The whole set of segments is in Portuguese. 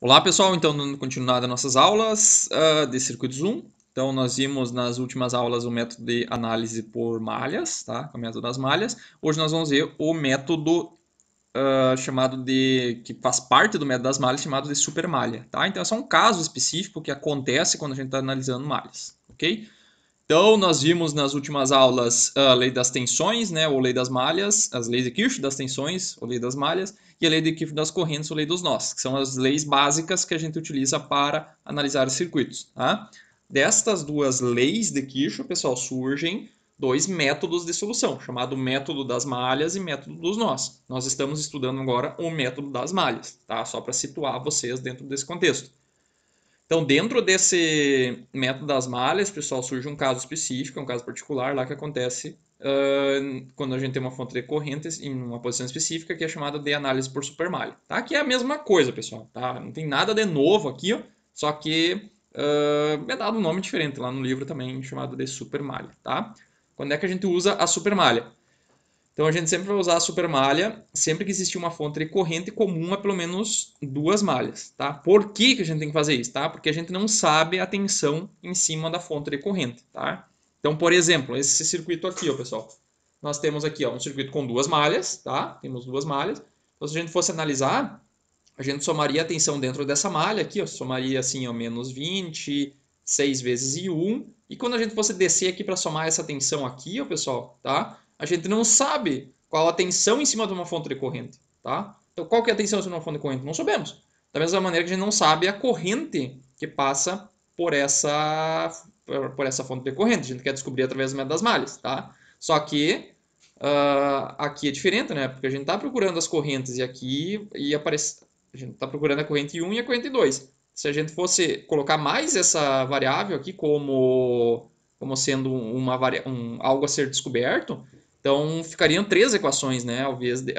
Olá pessoal, então dando continuidade às nossas aulas de circuitos 1. Então nós vimos nas últimas aulas o método de análise por malhas, tá? O método das malhas. Hoje nós vamos ver o método chamado de, que faz parte do método das malhas, chamado de supermalha, tá? Então é só um caso específico que acontece quando a gente está analisando malhas, ok? Então, nós vimos nas últimas aulas a lei das tensões, né, ou lei das malhas, as leis de Kirchhoff das tensões, ou lei das malhas, e a lei de Kirchhoff das correntes, ou lei dos nós, que são as leis básicas que a gente utiliza para analisar os circuitos. Tá? Destas duas leis de Kirchhoff, pessoal, surgem dois métodos de solução, chamado método das malhas e método dos nós. Nós estamos estudando agora o método das malhas, tá? Só para situar vocês dentro desse contexto. Então, dentro desse método das malhas, pessoal, surge um caso específico, um caso particular lá que acontece quando a gente tem uma fonte de corrente em uma posição específica, que é chamada de análise por supermalha. Tá? Que é a mesma coisa, pessoal. Tá? Não tem nada de novo aqui, ó, só que é dado um nome diferente lá no livro também, chamado de supermalha. Tá? Quando é que a gente usa a supermalha? Então a gente sempre vai usar a supermalha sempre que existir uma fonte de corrente comum a pelo menos duas malhas, tá? Por que que a gente tem que fazer isso, tá? Porque a gente não sabe a tensão em cima da fonte de corrente, tá? Então, por exemplo, esse circuito aqui, ó, pessoal. Nós temos aqui, ó, um circuito com duas malhas, tá? Temos duas malhas. Então, se a gente fosse analisar, a gente somaria a tensão dentro dessa malha aqui, ó, somaria assim, ó, menos 20, 6 vezes I1. E quando a gente fosse descer aqui para somar essa tensão aqui, ó, pessoal, tá? A gente não sabe qual a tensão em cima de uma fonte de corrente, tá? Então, qual que é a tensão em cima de uma fonte de corrente? Não sabemos. Da mesma maneira que a gente não sabe a corrente que passa por essa fonte de corrente. A gente quer descobrir através do método das malhas, tá? Só que aqui é diferente, né? Porque a gente está procurando as correntes e aqui e aparece, a gente está procurando a corrente 1 e a corrente 2. Se a gente fosse colocar mais essa variável aqui como sendo algo a ser descoberto, então ficariam três equações, né? Ao invés de,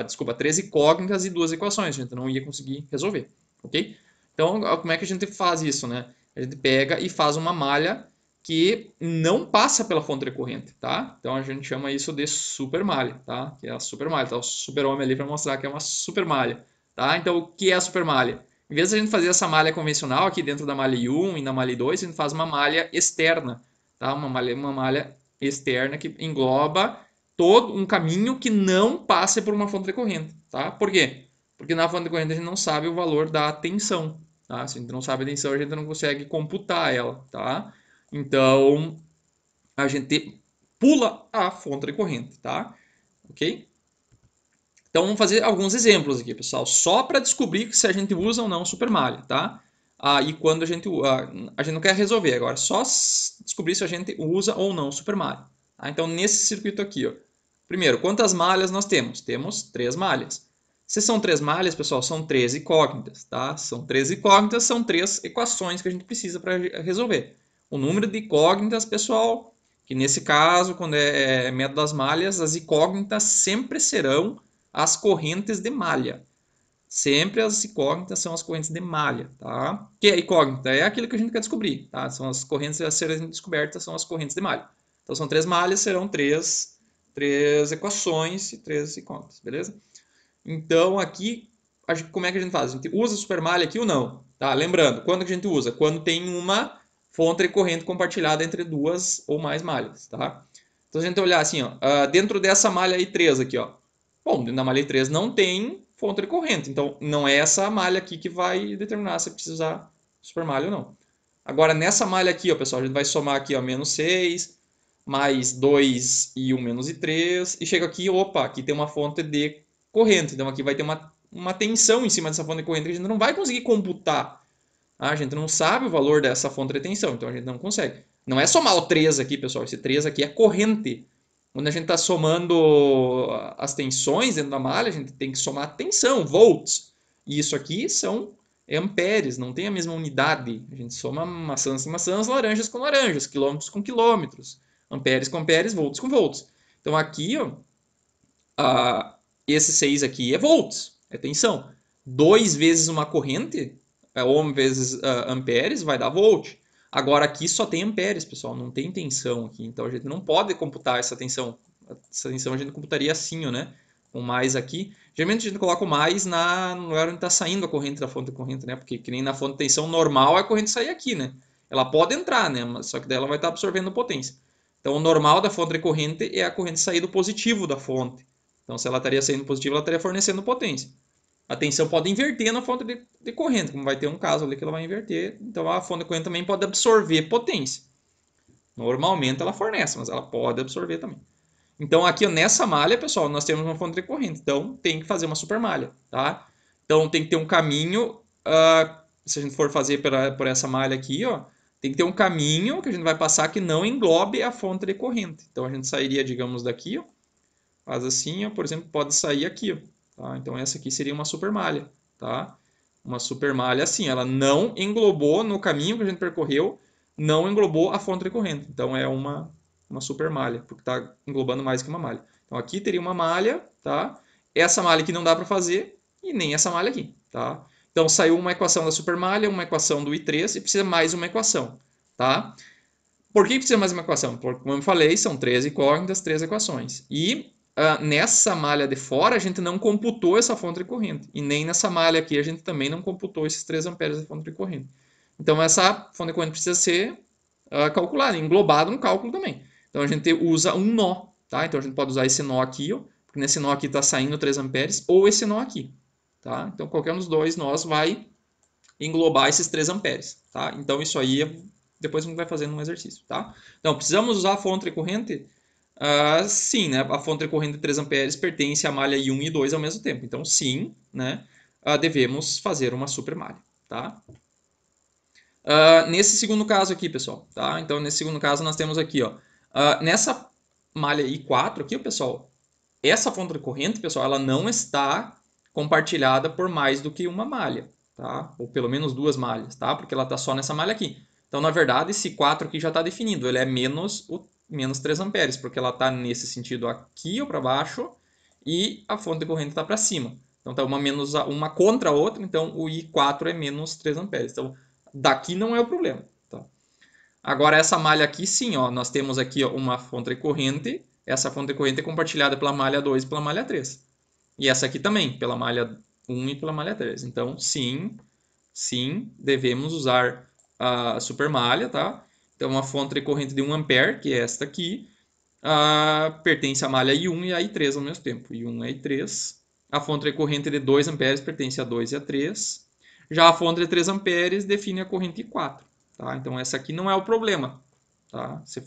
desculpa, três incógnitas e duas equações. A gente não ia conseguir resolver, ok? Então, como é que a gente faz isso, né? A gente pega e faz uma malha que não passa pela fonte de corrente, tá? Então a gente chama isso de supermalha, tá? Que é a supermalha, tá? O super-homem ali para mostrar que é uma supermalha, tá? Então o que é a supermalha? Em vez de a gente fazer essa malha convencional aqui dentro da malha 1 e na malha 2, a gente faz uma malha externa, tá? Uma malha externa que engloba todo um caminho que não passe por uma fonte de corrente, tá? Por quê? Porque na fonte de corrente a gente não sabe o valor da tensão, tá? Se a gente não sabe a tensão, a gente não consegue computar ela, tá? Então, a gente pula a fonte de corrente, tá? Ok? Então, vamos fazer alguns exemplos aqui, pessoal, só para descobrir se a gente usa ou não supermalha, tá? E quando a gente não quer resolver agora, só descobrir se a gente usa ou não supermalha. Tá? Então, nesse circuito aqui, ó, primeiro, quantas malhas nós temos? Temos 3 malhas. Se são 3 malhas, pessoal, são 3 incógnitas, tá? São 3 incógnitas, são 3 equações que a gente precisa para resolver. O número de incógnitas, pessoal, que nesse caso, quando é método das malhas, as incógnitas sempre serão as correntes de malha. Sempre as incógnitas são as correntes de malha, tá? Que é incógnita? É aquilo que a gente quer descobrir, tá? São as correntes a serem descobertas, são as correntes de malha. Então são 3 malhas, serão três equações e 3 incógnitas, beleza? Então aqui, como é que a gente faz? A gente usa supermalha aqui ou não? Tá? Lembrando, quando que a gente usa? Quando tem uma fonte de corrente compartilhada entre duas ou mais malhas, tá? Então, se a gente olhar assim, ó, dentro dessa malha I3 aqui, ó. Bom, dentro da malha I3 não tem fonte de corrente, então não é essa malha aqui que vai determinar se precisa usar supermalha ou não. Agora, nessa malha aqui, ó, pessoal, a gente vai somar aqui, ó, menos 6, mais 2 e 1 menos I3, e chega aqui, opa, aqui tem uma fonte de corrente, então aqui vai ter uma tensão em cima dessa fonte de corrente que a gente não vai conseguir computar. A gente não sabe o valor dessa fonte de tensão, então a gente não consegue. Não é somar o 3 aqui, pessoal. Esse 3 aqui é corrente. Quando a gente está somando as tensões dentro da malha, a gente tem que somar a tensão, volts. E isso aqui são amperes, não tem a mesma unidade. A gente soma maçãs com maçãs, laranjas com laranjas, quilômetros com quilômetros, amperes com amperes, volts com volts. Então aqui, ó, esse 6 aqui é volts, é tensão. 2 vezes uma corrente, ohm vezes amperes, vai dar volt. Agora aqui só tem amperes, pessoal, não tem tensão aqui. Então a gente não pode computar essa tensão. Essa tensão a gente computaria assim, né? o mais aqui. Geralmente a gente coloca o mais no lugar onde está saindo a corrente da fonte de corrente, né? Porque que nem na fonte de tensão normal a corrente sair aqui, né? Ela pode entrar, né? Só que daí ela vai estar absorvendo potência. Então o normal da fonte de corrente é a corrente sair do positivo da fonte. Então se ela estaria saindo positivo, ela estaria fornecendo potência. A tensão pode inverter na fonte de corrente, como vai ter um caso ali que ela vai inverter. Então a fonte de corrente também pode absorver potência. Normalmente ela fornece, mas ela pode absorver também. Então aqui nessa malha, pessoal, nós temos uma fonte de corrente. Então tem que fazer uma supermalha, tá? Então tem que ter um caminho, se a gente for fazer por essa malha aqui, ó, tem que ter um caminho que a gente vai passar que não englobe a fonte de corrente. Então a gente sairia, digamos, daqui, ó, faz assim, ó, por exemplo, pode sair aqui, ó, tá? Então essa aqui seria uma supermalha, tá? Uma supermalha assim, ela não englobou no caminho que a gente percorreu, não englobou a fonte de corrente. Então é uma super malha, porque está englobando mais que uma malha. Então aqui teria uma malha, tá? Essa malha aqui não dá para fazer e nem essa malha aqui, tá? Então saiu uma equação da supermalha, uma equação do I3 e precisa mais uma equação, tá? Por que precisa mais uma equação? Porque, como eu falei, são 3 incógnitas, 3 equações. E nessa malha de fora a gente não computou essa fonte de corrente. E nem nessa malha aqui a gente também não computou esses 3 amperes de fonte de corrente. Então essa fonte de corrente precisa ser calculada, englobada no cálculo também. Então a gente usa um nó, tá? Então a gente pode usar esse nó aqui, ó, porque nesse nó aqui está saindo 3 amperes, ou esse nó aqui, tá? Então qualquer um dos dois nós vai englobar esses 3 amperes, tá? Então isso aí depois a gente vai fazendo um exercício, tá? Então precisamos usar a fonte de corrente? Sim, né? A fonte de corrente de 3 amperes pertence à malha I1 e I2 ao mesmo tempo. Então sim, né? Devemos fazer uma supermalha, tá? Nesse segundo caso aqui, pessoal, tá? Então, nesse segundo caso, nós temos aqui, ó, nessa malha I4 aqui, pessoal, essa fonte de corrente, pessoal, ela não está compartilhada por mais do que uma malha, tá? Ou pelo menos 2 malhas, tá? Porque ela está só nessa malha aqui. Então, na verdade, esse 4 aqui já está definido, ele é menos 3 amperes, porque ela está nesse sentido aqui ou para baixo e a fonte de corrente está para cima. Então, está uma contra a outra, então o I4 é menos 3 amperes. Então, daqui não é o problema. Tá? Agora, essa malha aqui, sim, ó, nós temos aqui ó, uma fonte de corrente. Essa fonte de corrente é compartilhada pela malha 2 e pela malha 3. E essa aqui também, pela malha 1 e pela malha 3. Então, sim, devemos usar a supermalha, tá? Então, a fonte de corrente de 1 ampere, que é esta aqui, pertence à malha I1 e à I3 ao mesmo tempo. I1 e I3. A fonte de corrente de 2 amperes pertence a 2 e a 3. Já a fonte de 3 amperes define a corrente I4. Tá? Então, essa aqui não é o problema. Tá? Se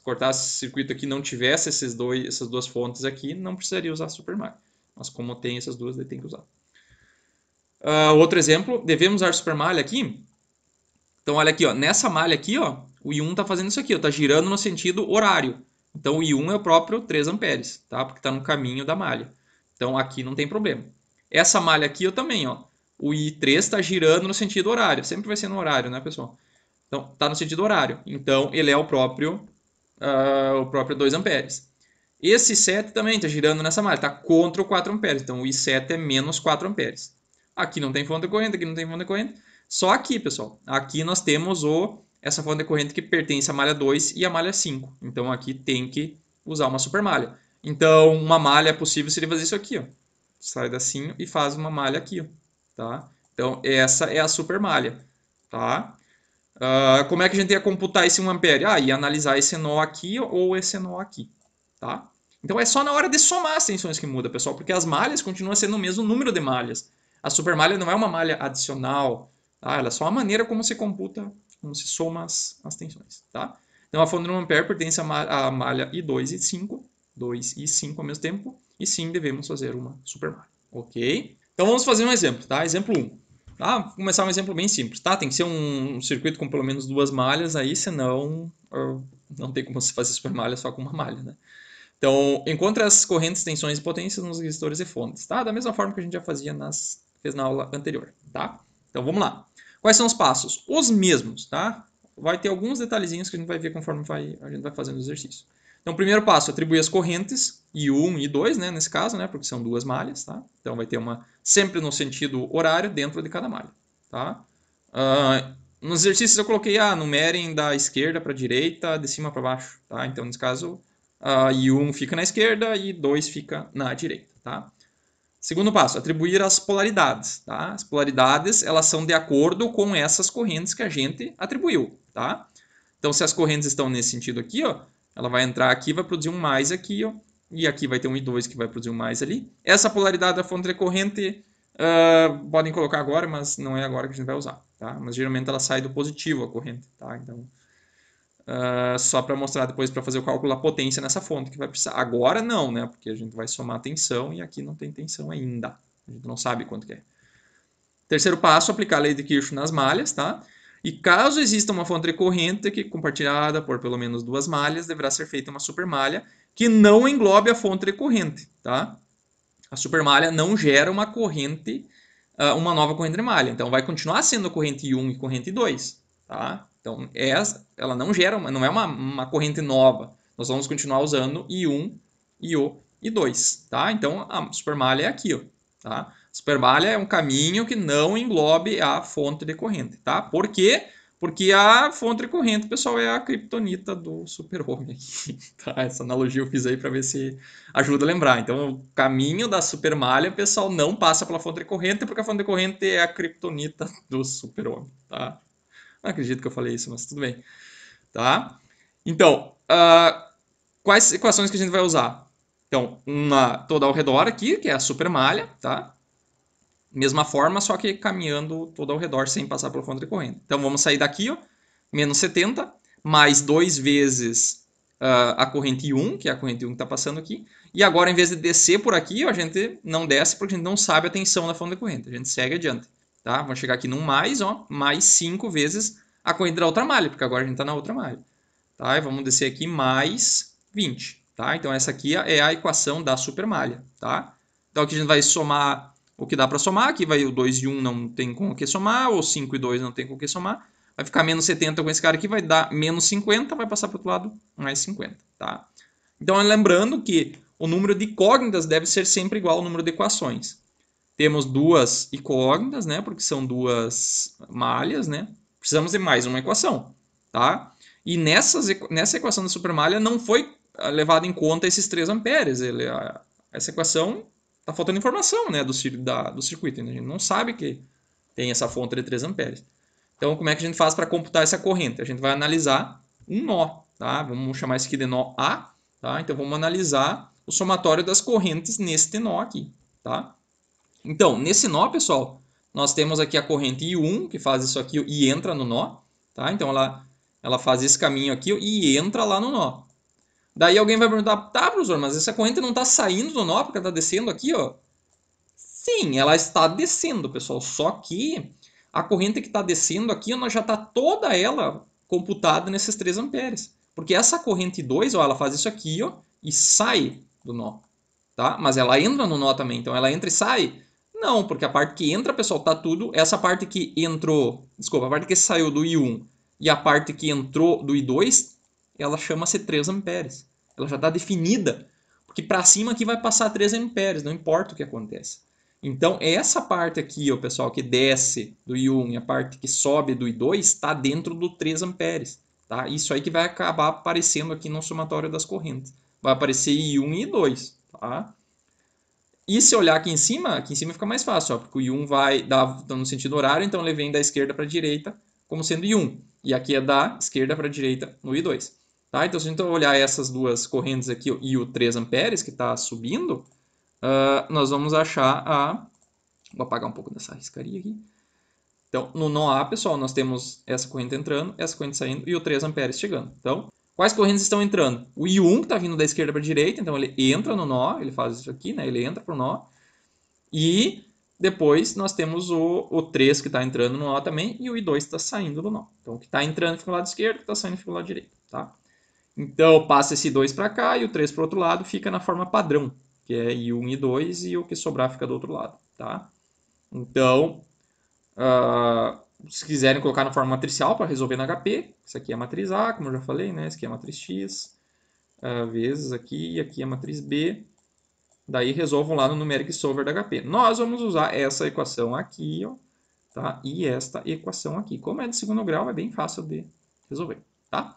cortasse esse circuito aqui e não tivesse essas duas fontes aqui, não precisaria usar supermalha. Mas como tem essas duas, daí tem que usar. Outro exemplo, devemos usar supermalha aqui? Então, olha aqui, ó, nessa malha aqui, ó, o I1 está fazendo isso aqui, está girando no sentido horário. Então, o I1 é o próprio 3 amperes, tá? Porque está no caminho da malha. Então, aqui não tem problema. Essa malha aqui, eu também, ó, o I3 está girando no sentido horário. Sempre vai ser no horário, né, pessoal? Então, está no sentido horário. Então, ele é o próprio 2 amperes. Esse 7 também está girando nessa malha, está contra o 4 amperes. Então, o I7 é menos 4 amperes. Aqui não tem fonte de corrente, aqui não tem fonte de corrente. Só aqui, pessoal. Aqui nós temos essa fonte de corrente que pertence à malha 2 e à malha 5. Então, aqui tem que usar uma supermalha. Então, uma malha possível seria fazer isso aqui, ó. Sai assim e faz uma malha aqui, ó. Tá? Então, essa é a supermalha. Tá? Como é que a gente ia computar esse 1 ampere? Ia analisar esse nó aqui ou esse nó aqui. Tá? Então, é só na hora de somar as tensões que muda, pessoal. Porque as malhas continuam sendo o mesmo número de malhas. A supermalha não é uma malha adicional. Tá? Ela é só a maneira como se computa, como se soma as tensões. Tá? Então, a fonte de 1 ampere pertence à malha I2 e 5. 2 e 5 ao mesmo tempo. E sim, devemos fazer uma supermalha. Ok? Então, vamos fazer um exemplo. Tá? Exemplo 1. Tá? Vou começar um exemplo bem simples. Tá? Tem que ser um circuito com pelo menos 2 malhas, aí, senão não tem como se fazer supermalha só com uma malha. Né? Então, encontre as correntes, tensões e potências nos resistores e fontes. Tá? Da mesma forma que a gente já fez na aula anterior. Tá? Então, vamos lá. Quais são os passos? Os mesmos. Tá? Vai ter alguns detalhezinhos que a gente vai ver conforme a gente vai fazendo o exercício. Então, o primeiro passo, atribuir as correntes, I1 e I2, né, nesse caso, né, porque são 2 malhas, tá? Então, vai ter uma sempre no sentido horário dentro de cada malha, tá? Nos exercícios eu coloquei, numerem da esquerda para a direita, de cima para baixo, tá? Então, nesse caso, I1 fica na esquerda e 2 fica na direita, tá? Segundo passo, atribuir as polaridades, tá? As polaridades, elas são de acordo com essas correntes que a gente atribuiu, tá? Então, se as correntes estão nesse sentido aqui, ó, ela vai entrar aqui, vai produzir um mais aqui, ó, e aqui vai ter um I2 que vai produzir um mais ali. Essa polaridade da fonte recorrente, podem colocar agora, mas não é agora que a gente vai usar, tá? Mas geralmente ela sai do positivo, a corrente, tá? Então, só para mostrar depois para fazer o cálculo da potência nessa fonte que vai precisar. Agora não, né? Porque a gente vai somar tensão e aqui não tem tensão ainda. A gente não sabe quanto que é. Terceiro passo, aplicar a lei de Kirchhoff nas malhas, tá? E caso exista uma fonte recorrente que compartilhada por pelo menos duas malhas, deverá ser feita uma supermalha que não englobe a fonte recorrente, tá? A supermalha não gera uma corrente, uma nova corrente de malha. Então vai continuar sendo corrente I1 e corrente I2, tá? Então ela não gera, não é uma corrente nova. Nós vamos continuar usando I1 e o I2, tá? Então a supermalha é aqui, ó, tá? Supermalha é um caminho que não englobe a fonte de corrente, tá? Por quê? Porque a fonte de corrente, pessoal, é a criptonita do super-homem aqui, tá? Essa analogia eu fiz aí para ver se ajuda a lembrar. Então, o caminho da supermalha, pessoal, não passa pela fonte de corrente, porque a fonte de corrente é a criptonita do super-homem, tá? Não acredito que eu falei isso, mas tudo bem, tá? Então, quais equações que a gente vai usar? Então, uma toda ao redor aqui, que é a supermalha, tá? Mesma forma, só que caminhando todo ao redor sem passar pela fonte de corrente. Então vamos sair daqui, ó, menos 70, mais 2 vezes a corrente I1, que é a corrente I1 que está passando aqui. E agora, em vez de descer por aqui, ó, a gente não desce porque a gente não sabe a tensão da fonte de corrente. A gente segue adiante. Tá? Vamos chegar aqui num mais, ó, mais 5 vezes a corrente da outra malha, porque agora a gente está na outra malha. Tá? E vamos descer aqui mais 20. Tá? Então essa aqui é a equação da supermalha. Tá? Então aqui a gente vai somar o que dá para somar. Aqui vai o 2 e 1 não tem com o que somar, o 5 e 2 não tem com o que somar. Vai ficar menos 70 com esse cara aqui, vai dar menos 50, vai passar para o outro lado mais 50. Tá? Então lembrando que o número de incógnitas deve ser sempre igual ao número de equações. Temos duas incógnitas, né? Porque são duas malhas, né? Precisamos de mais uma equação, tá? E nessa equação da supermalha não foi levado em conta esses 3 amperes. Essa equação está faltando informação, né, do circuito. A gente não sabe que tem essa fonte de 3 amperes. Então, como é que a gente faz para computar essa corrente? A gente vai analisar um nó, tá? Vamos chamar isso aqui de nó A, tá? Então, vamos analisar o somatório das correntes neste nó aqui, tá? Então, nesse nó, pessoal, nós temos aqui a corrente I1, que faz isso aqui e entra no nó, tá? Então, ela faz esse caminho aqui e entra lá no nó. Daí alguém vai perguntar, tá, professor, mas essa corrente não está saindo do nó porque ela está descendo aqui, ó. Sim, ela está descendo, pessoal, só que a corrente que está descendo aqui, nós já está toda ela computada nesses 3 amperes. Porque essa corrente 2, ó, ela faz isso aqui, ó, e sai do nó, tá? Mas ela entra no nó também, então ela entra e sai. Não, porque a parte que entra, pessoal, tá tudo... Essa parte que entrou... Desculpa, a parte que saiu do I1 e a parte que entrou do I2, ela chama-se 3 amperes. Ela já está definida. Porque para cima aqui vai passar 3 amperes, não importa o que aconteça. Então, essa parte aqui, ó, pessoal, que desce do I1 e a parte que sobe do I2, está dentro do 3 amperes. Tá? Isso aí que vai acabar aparecendo aqui no somatório das correntes. Vai aparecer I1 e I2. Tá? E se olhar aqui em cima fica mais fácil, ó, porque o I1 vai dar no sentido horário, então ele vem da esquerda para a direita como sendo I1. E aqui é da esquerda para a direita no I2. Tá? Então, se a gente olhar essas duas correntes aqui e o 3 amperes que está subindo, nós vamos achar a... Vou apagar um pouco dessa riscaria aqui. Então, no nó A, pessoal, nós temos essa corrente entrando, essa corrente saindo e o 3 amperes chegando. Então, quais correntes estão entrando? O I1 que está vindo da esquerda para a direita, então ele entra no nó, ele faz isso aqui, né? Ele entra para o nó. E depois nós temos o 3 que está entrando no nó também e o I2 está saindo do nó. Então o que está entrando fica do lado esquerdo, o que está saindo fica do lado direito. Tá? Então passa esse 2 para cá e o 3 para o outro lado, fica na forma padrão, que é I1 e I2 e o que sobrar fica do outro lado. Tá? Então, se quiserem colocar na forma matricial para resolver na HP, isso aqui é a matriz A, como eu já falei, né? Isso aqui é a matriz X, vezes aqui e aqui é a matriz B. Daí resolvam lá no Numeric Solver da HP. Nós vamos usar essa equação aqui, ó, tá? E esta equação aqui. Como é de segundo grau, é bem fácil de resolver, tá?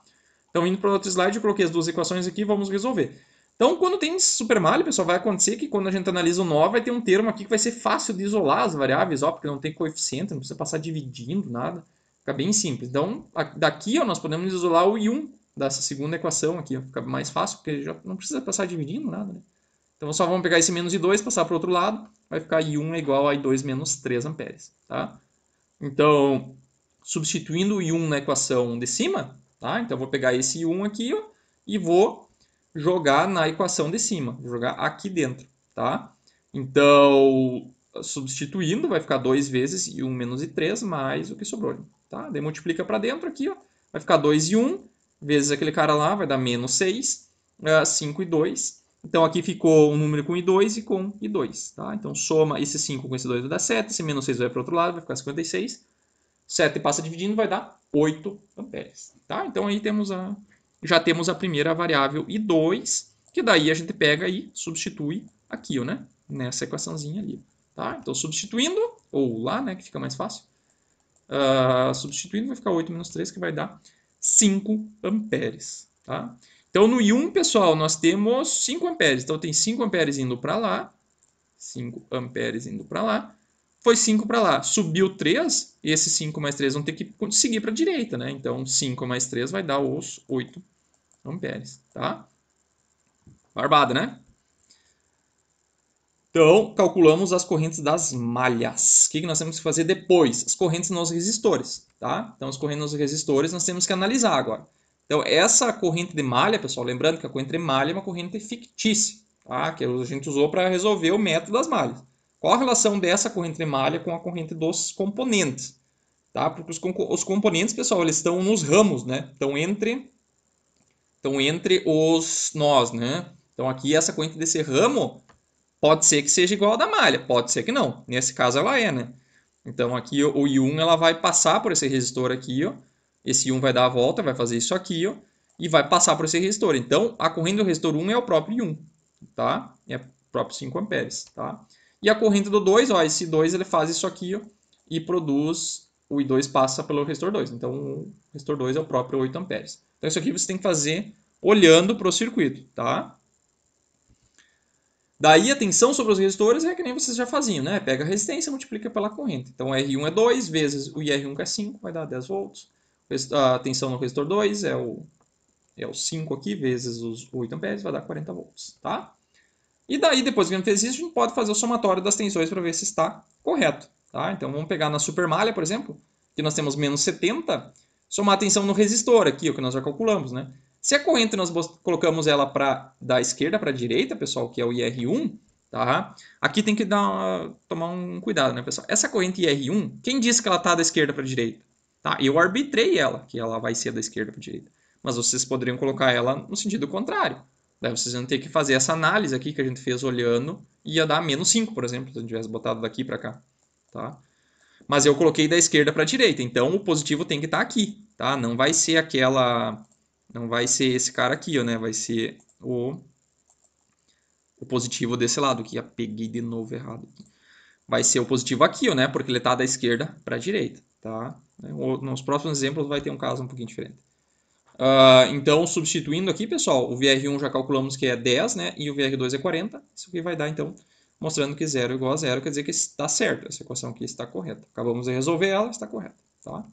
Então, indo para outro slide, eu coloquei as duas equações aqui, vamos resolver. Então, quando tem supermalha, pessoal, vai acontecer que quando a gente analisa o nó, vai ter um termo aqui que vai ser fácil de isolar as variáveis, ó, porque não tem coeficiente, não precisa passar dividindo, nada. Fica bem simples. Então, daqui, ó, nós podemos isolar o I1 dessa segunda equação aqui, ó. Fica mais fácil, porque já não precisa passar dividindo, nada, né? Então, só vamos pegar esse menos I2, passar para o outro lado, vai ficar I1 é igual a I2 menos 3 amperes, tá? Então, substituindo o I1 na equação de cima, tá? Então, eu vou pegar esse I1 aqui, ó, e vou jogar na equação de cima, vou jogar aqui dentro, tá? Então, substituindo, vai ficar 2 vezes I1 menos I3 mais o que sobrou, tá? Daí multiplica para dentro aqui, ó, vai ficar 2 I1 vezes aquele cara lá, vai dar menos 6, 5 I2. Então, aqui ficou um número com I2 e com I2, tá? Então, soma esse 5 com esse 2 vai dar 7, esse menos 6 vai para o outro lado, vai ficar 56. 7 passa dividindo, vai dar 8 amperes, tá? Então, aí já temos a primeira variável I2, que daí a gente pega e substitui aqui, ó, né? Nessa equaçãozinha ali, tá? Então, substituindo, ou lá, né, que fica mais fácil, substituindo vai ficar 8 menos 3, que vai dar 5 amperes, tá? Então, no I1, pessoal, nós temos 5 amperes. Então, tem 5 amperes indo para lá, 5 amperes indo para lá, foi 5 para lá. Subiu 3, e esses 5 mais 3 vão ter que seguir para a direita, né? Então, 5 mais 3 vai dar os 8 amperes, tá? Barbada, né? Então, calculamos as correntes das malhas. O que nós temos que fazer depois? As correntes nos resistores, tá? Então, as correntes nos resistores nós temos que analisar agora. Então, essa corrente de malha, pessoal, lembrando que a corrente de malha é uma corrente fictícia, tá? Que a gente usou para resolver o método das malhas. Qual a relação dessa corrente de malha com a corrente dos componentes? Tá? Porque os componentes, pessoal, eles estão nos ramos, né? Estão entre os nós, né? Então, aqui, essa corrente desse ramo pode ser que seja igual a da malha, pode ser que não. Nesse caso, ela é, né? Então, aqui o I1 ela vai passar por esse resistor aqui, ó. Esse I1 vai dar a volta, vai fazer isso aqui, ó. E vai passar por esse resistor. Então, a corrente do resistor 1 é o próprio I1, tá? É o próprio 5 amperes, tá? E a corrente do 2, ó, esse 2 ele faz isso aqui, ó, e produz, o I2 passa pelo resistor 2. Então, o resistor 2 é o próprio 8 amperes. Então, isso aqui você tem que fazer olhando para o circuito, tá? Daí a tensão sobre os resistores é que nem vocês já faziam, né? Pega a resistência e multiplica pela corrente. Então, R1 é 2 vezes o IR1 que é 5, vai dar 10 volts. A tensão no resistor 2 é o 5 aqui, vezes os 8 amperes, vai dar 40 volts, tá? E daí, depois que a gente fez isso, a gente pode fazer o somatório das tensões para ver se está correto, tá? Então, vamos pegar na supermalha, por exemplo, que nós temos menos 70, somar a tensão no resistor aqui, o que nós já calculamos, né? Se a corrente nós colocamos ela da esquerda para a direita, pessoal, que é o IR1, tá? Aqui tem que tomar um cuidado, né, pessoal? Essa corrente IR1, quem disse que ela está da esquerda para a direita? Tá? Eu arbitrei ela, que ela vai ser da esquerda para a direita. Mas vocês poderiam colocar ela no sentido contrário. Daí vocês vão ter que fazer essa análise aqui que a gente fez olhando, e ia dar menos 5, por exemplo, se a gente tivesse botado daqui para cá, tá? Mas eu coloquei da esquerda para a direita, então o positivo tem que estar aqui, tá? Não vai ser não vai ser esse cara aqui, ó, né? Vai ser o positivo desse lado, que peguei de novo errado. Vai ser o positivo aqui, ó, né? Porque ele está da esquerda para a direita, tá? Nos próximos exemplos vai ter um caso um pouquinho diferente. Então, substituindo aqui, pessoal, o VR1 já calculamos que é 10, né? E o VR2 é 40. Isso aqui vai dar, então, mostrando que 0 é igual a 0, quer dizer que está certo. Essa equação aqui está correta. Acabamos de resolver ela, está correta, tá?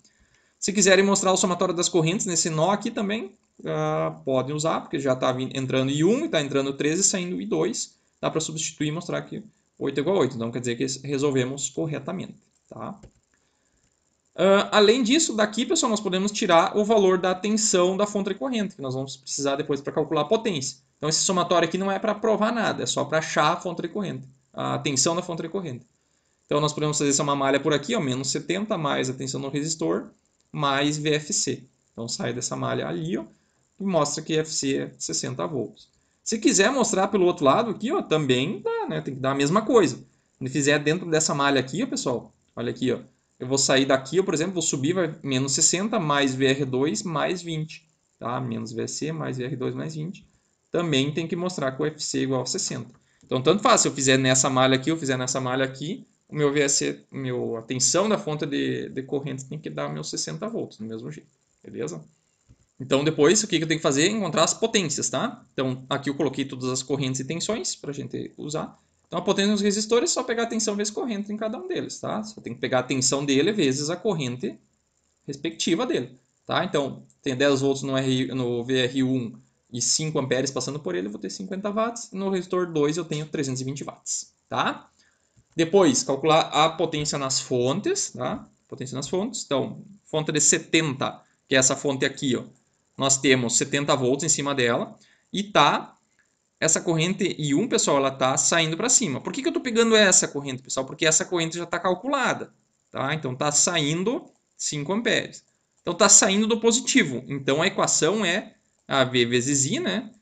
Se quiserem mostrar o somatório das correntes nesse nó aqui também, podem usar, porque já está entrando I1, está entrando 13 e saindo I2. Dá para substituir e mostrar que 8 é igual a 8. Então, quer dizer que resolvemos corretamente, tá? Além disso, daqui, pessoal, nós podemos tirar o valor da tensão da fonte recorrente, que nós vamos precisar depois para calcular a potência. Então, esse somatório aqui não é para provar nada, é só para achar a fonte recorrente, a tensão da fonte recorrente. Então, nós podemos fazer essa malha por aqui, ó, menos 70, mais a tensão no resistor, mais VFC. Então, sai dessa malha ali, ó, e mostra que FC é 60 volts. Se quiser mostrar pelo outro lado aqui, ó, também dá, né? Tem que dar a mesma coisa. Se fizer dentro dessa malha aqui, ó, pessoal, olha aqui, ó. Eu vou sair daqui, eu, por exemplo, vou subir, vai menos 60 mais VR2 mais 20. Tá? Menos VC mais VR2 mais 20. Também tem que mostrar que o FC é igual a 60. Então, tanto faz, se eu fizer nessa malha aqui, eu fizer nessa malha aqui, o meu VC, a tensão da fonte de corrente tem que dar meus 60 volts, do mesmo jeito. Beleza? Então, depois, o que eu tenho que fazer? Encontrar as potências, tá? Então, aqui eu coloquei todas as correntes e tensões para a gente usar. Então, a potência dos resistores é só pegar a tensão vezes corrente em cada um deles, tá? Só tem que pegar a tensão dele vezes a corrente respectiva dele, tá? Então, tem 10 volts no VRU1 e 5 amperes passando por ele, eu vou ter 50 watts. No resistor 2 eu tenho 320 watts, tá? Depois, calcular a potência nas fontes, tá? Potência nas fontes. Então, fonte de 70, que é essa fonte aqui, ó. Nós temos 70 volts em cima dela e tá essa corrente I1, pessoal, ela tá saindo para cima. Por que eu estou pegando essa corrente, pessoal? Porque essa corrente já está calculada, tá? Então tá saindo 5 amperes. Então tá saindo do positivo. Então a equação é a V vezes I, né?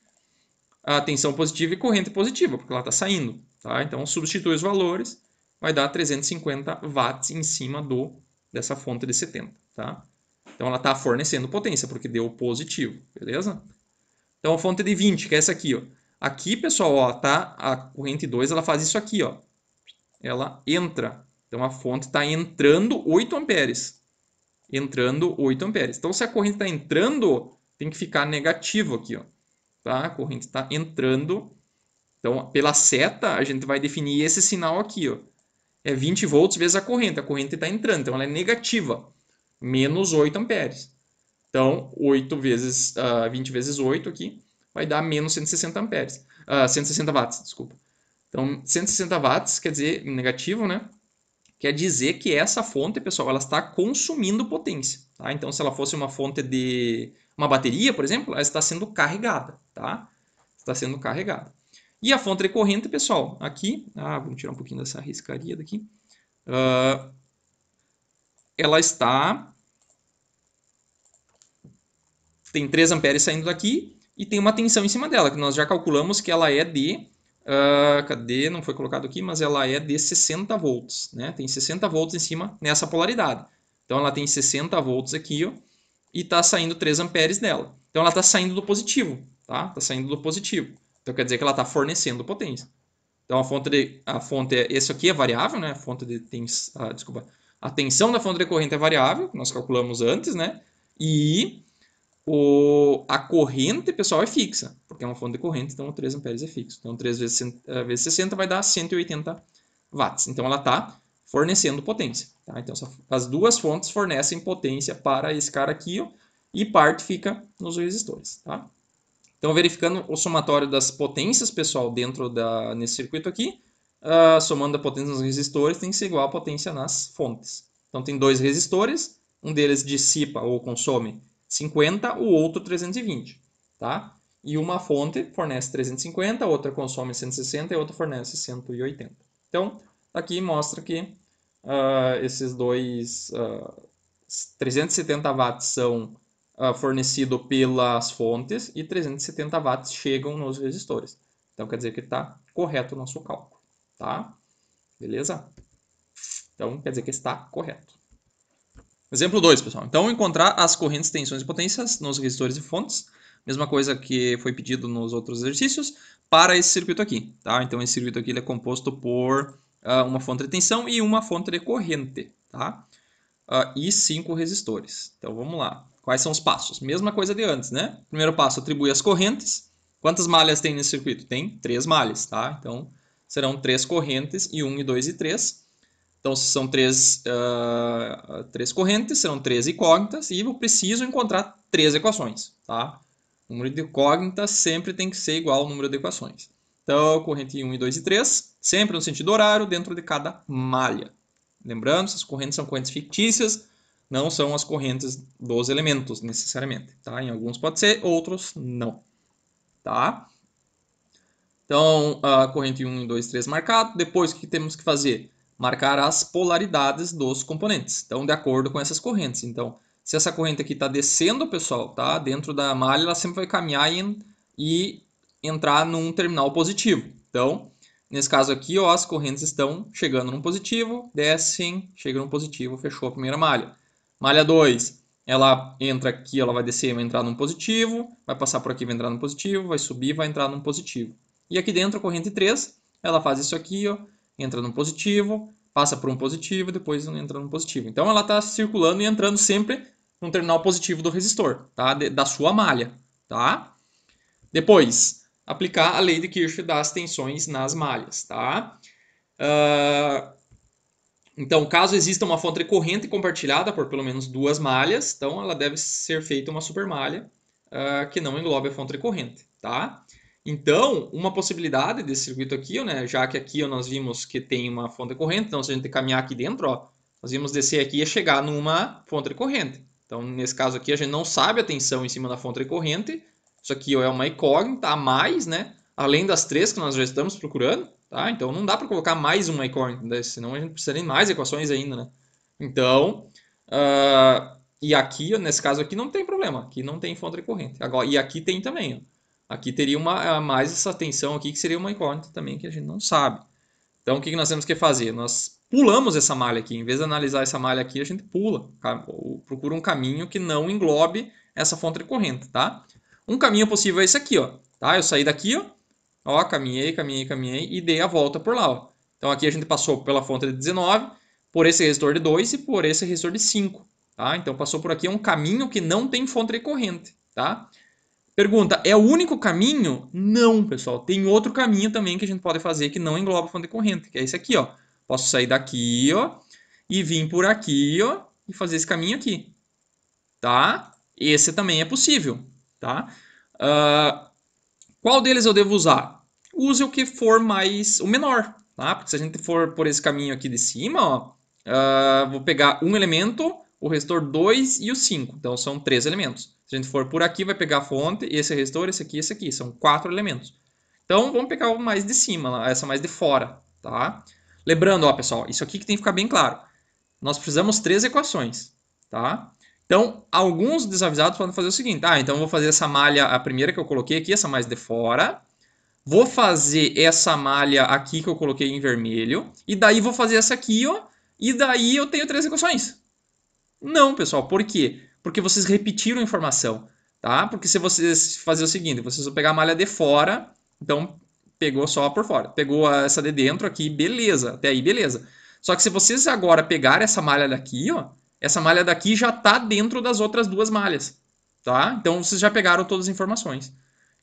A tensão positiva e corrente positiva, porque ela está saindo, tá? Então substitui os valores, vai dar 350 watts em cima dessa fonte de 70, tá? Então ela está fornecendo potência, porque deu positivo, beleza? Então a fonte de 20, que é essa aqui, ó. Aqui, pessoal, ó, tá a corrente 2, ela faz isso aqui, ó. Ela entra. Então a fonte está entrando 8 amperes. Entrando 8 amperes. Então se a corrente está entrando, tem que ficar negativo aqui, ó. Tá? A corrente está entrando. Então pela seta, a gente vai definir esse sinal aqui, ó. É 20 volts vezes a corrente. A corrente está entrando, então ela é negativa. Menos 8 amperes. Então, 8 vezes, 20 vezes 8 aqui vai dar menos 160 amperes. 160 watts, desculpa. Então, 160 watts quer dizer negativo, né? Quer dizer que essa fonte, pessoal, ela está consumindo potência. Tá? Então, se ela fosse uma fonte de uma bateria, por exemplo, ela está sendo carregada. Tá? Está sendo carregada. E a fonte de corrente, pessoal, aqui, vamos tirar um pouquinho dessa riscaria daqui. Ela está... Tem 3 amperes saindo daqui e tem uma tensão em cima dela, que nós já calculamos que ela é de... cadê? Não foi colocado aqui, mas ela é de 60 volts. Né? Tem 60 volts em cima nessa polaridade. Então ela tem 60 volts aqui, ó, e está saindo 3 amperes dela. Então ela está saindo do positivo. Tá? Está saindo do positivo. Então quer dizer que ela está fornecendo potência. Então a fonte esse aqui é variável, né? A fonte de desculpa. A tensão da fonte de corrente é variável, que nós calculamos antes, né? E a corrente, pessoal, é fixa, porque é uma fonte de corrente, então o 3 amperes é fixo. Então 3 vezes 60 vai dar 180 watts. Então ela está fornecendo potência. Tá? Então as duas fontes fornecem potência para esse cara aqui, ó, e parte fica nos resistores. Tá? Então verificando o somatório das potências, pessoal, nesse circuito aqui, somando a potência nos resistores, tem que ser igual a potência nas fontes. Então tem 2 resistores, um deles dissipa ou consome 50, o outro 320, tá? E uma fonte fornece 350, a outra consome 160 e a outra fornece 180. Então, aqui mostra que esses dois 370 watts são fornecidos pelas fontes e 370 watts chegam nos resistores. Então, quer dizer que está correto o nosso cálculo, tá? Beleza? Então, quer dizer que está correto. Exemplo 2, pessoal. Então, encontrar as correntes, tensões e potências nos resistores e fontes. Mesma coisa que foi pedido nos outros exercícios para esse circuito aqui. Tá? Então, esse circuito aqui ele é composto por uma fonte de tensão e uma fonte de corrente. Tá? E 5 resistores. Então, vamos lá. Quais são os passos? Mesma coisa de antes, né? Primeiro passo, atribui as correntes. Quantas malhas tem nesse circuito? Tem 3 malhas. Tá? Então, serão 3 correntes, I1, I2 e 3. Então, se são 3 correntes, serão 3 incógnitas e eu preciso encontrar 3 equações. Tá? O número de incógnitas sempre tem que ser igual ao número de equações. Então, corrente 1, 2 e 3, sempre no sentido horário, dentro de cada malha. Lembrando, essas correntes são correntes fictícias, não são as correntes dos elementos, necessariamente. Tá? Em alguns pode ser, outros não. Tá? Então, a corrente 1, 2, 3 marcado. Depois, o que temos que fazer? Marcar as polaridades dos componentes. Então, de acordo com essas correntes. Então, se essa corrente aqui está descendo, pessoal, tá? Dentro da malha, ela sempre vai caminhar e entrar num terminal positivo. Então, nesse caso aqui, ó, as correntes estão chegando num positivo, descem, chegam num positivo, fechou a primeira malha. Malha 2, ela entra aqui, ela vai descer, vai entrar num positivo, vai passar por aqui, vai entrar num positivo, vai subir, vai entrar num positivo. E aqui dentro, a corrente 3, ela faz isso aqui, ó, entra no positivo, passa por um positivo, depois entra no positivo. Então ela está circulando e entrando sempre no terminal positivo do resistor, tá? Da sua malha, tá? Depois, aplicar a lei de Kirchhoff das tensões nas malhas, tá? Então, caso exista uma fonte corrente compartilhada por pelo menos duas malhas, então ela deve ser feita uma supermalha que não englobe a fonte corrente, tá? Então, uma possibilidade desse circuito aqui, né, já que aqui nós vimos que tem uma fonte corrente, então se a gente caminhar aqui dentro, ó, nós vimos descer aqui e chegar numa fonte corrente. Então, nesse caso aqui, a gente não sabe a tensão em cima da fonte corrente, isso aqui é uma incógnita a mais, né, além das três que nós já estamos procurando. Tá? Então não dá para colocar mais uma incógnita, né? Senão a gente precisa de mais equações ainda, né? Então, e aqui, nesse caso aqui, não tem problema. Aqui não tem fonte corrente. Agora, e aqui tem também. Ó. Aqui teria mais essa tensão aqui, que seria uma incógnita também, que a gente não sabe. Então, o que nós temos que fazer? Nós pulamos essa malha aqui. Em vez de analisar essa malha aqui, a gente pula. Procura um caminho que não englobe essa fonte corrente, tá? Um caminho possível é esse aqui, ó. Tá? Eu saí daqui, ó. Ó, caminhei e dei a volta por lá, ó. Então aqui a gente passou pela fonte de 19, por esse resistor de 2 e por esse resistor de 5, tá? Então passou por aqui um caminho que não tem fonte corrente, tá? Pergunta, é o único caminho? Não, pessoal. Tem outro caminho também que a gente pode fazer que não engloba fonte corrente, que é esse aqui, ó. Posso sair daqui, ó, e vir por aqui, ó, e fazer esse caminho aqui, tá? Esse também é possível, tá? Qual deles eu devo usar? Use o que for o menor, tá? Porque se a gente for por esse caminho aqui de cima, ó, vou pegar um elemento, o resistor 2 e o 5. Então são 3 elementos. Se a gente for por aqui, vai pegar a fonte, esse resistor, esse aqui e esse aqui. São 4 elementos. Então vamos pegar o mais de cima, essa mais de fora, tá? Lembrando, ó, pessoal, isso aqui que tem que ficar bem claro. Nós precisamos 3 equações, tá? Então, alguns desavisados podem fazer o seguinte. Então eu vou fazer essa malha, a primeira que eu coloquei aqui, essa mais de fora. Vou fazer essa malha aqui que eu coloquei em vermelho. E daí vou fazer essa aqui, ó. E daí eu tenho 3 equações. Não, pessoal. Por quê? Porque vocês repetiram a informação, tá? Porque se vocês fazerem o seguinte, vocês vão pegar a malha de fora, então pegou só por fora. Pegou essa de dentro aqui, beleza. Até aí, beleza. Só que se vocês agora pegarem essa malha daqui, ó, essa malha daqui já está dentro das outras duas malhas, tá? Então vocês já pegaram todas as informações.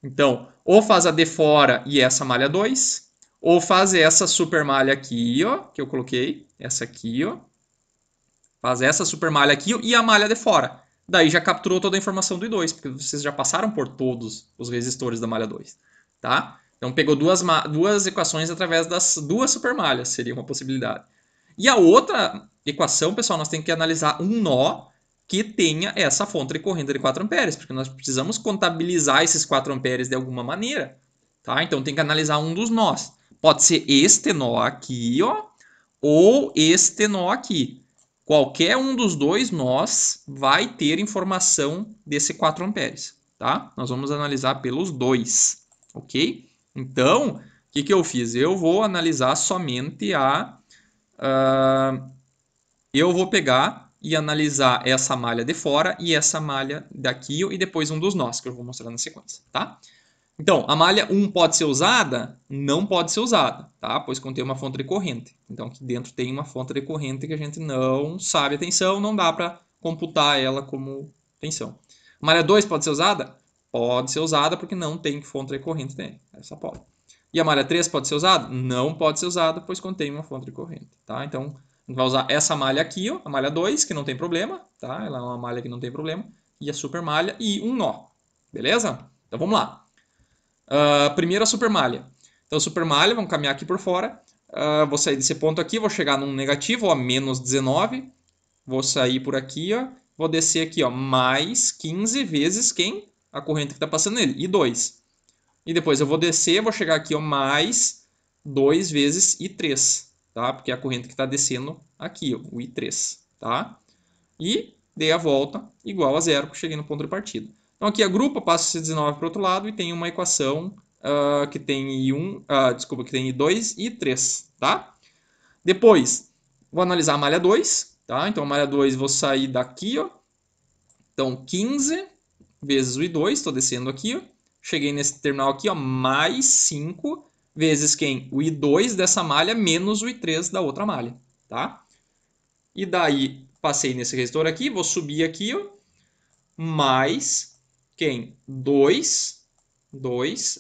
Então, ou faz a de fora e essa malha 2, ou faz essa super malha aqui, ó, que eu coloquei, essa aqui, ó. Faz essa super malha aqui e a malha de fora. Daí já capturou toda a informação do I2, porque vocês já passaram por todos os resistores da malha 2, tá? Então pegou duas equações através das duas supermalhas, seria uma possibilidade. E a outra equação, pessoal, nós temos que analisar um nó que tenha essa fonte de corrente de 4 amperes, porque nós precisamos contabilizar esses 4 amperes de alguma maneira, tá? Então tem que analisar um dos nós. Pode ser este nó aqui, ó, ou este nó aqui. Qualquer um dos dois nós vai ter informação desse 4 amperes, tá? Nós vamos analisar pelos dois, ok? Então, o que eu fiz? Eu vou analisar somente eu vou pegar e analisar essa malha de fora e essa malha daqui e depois um dos nós, que eu vou mostrar na sequência, tá? Então, a malha 1 pode ser usada? Não pode ser usada, tá? Pois contém uma fonte de corrente. Então, aqui dentro tem uma fonte de corrente que a gente não sabe a tensão, não dá para computar ela como tensão. A malha 2 pode ser usada? Pode ser usada porque não tem fonte de corrente nele. Essa pode. E a malha 3 pode ser usada? Não pode ser usada, pois contém uma fonte de corrente, tá? Então, a gente vai usar essa malha aqui, ó, a malha 2, que não tem problema, tá? Ela é uma malha que não tem problema. E a super malha e um nó, beleza? Então, vamos lá. Primeiro a supermalha. Então, supermalha, vamos caminhar aqui por fora. Vou sair desse ponto aqui, vou chegar num negativo, ó, menos 19. Vou sair por aqui, ó. Vou descer aqui, ó, mais 15 vezes quem? A corrente que está passando nele, I2. E depois eu vou descer, vou chegar aqui, ó, mais 2 vezes I3, tá? Porque é a corrente que está descendo aqui, ó, o I3, tá? E dei a volta igual a zero, cheguei no ponto de partida. Então aqui agrupa, passa esse 19 para o outro lado e tem uma equação que tem que tem I2 e I3, tá? Depois, vou analisar a malha 2, tá? Então a malha 2 vou sair daqui, ó. Então 15 vezes o I2, estou descendo aqui, ó. Cheguei nesse terminal aqui, ó, mais 5 vezes quem? O I2 dessa malha menos o I3 da outra malha, tá? E daí passei nesse resistor aqui, vou subir aqui, ó. mais quem? 2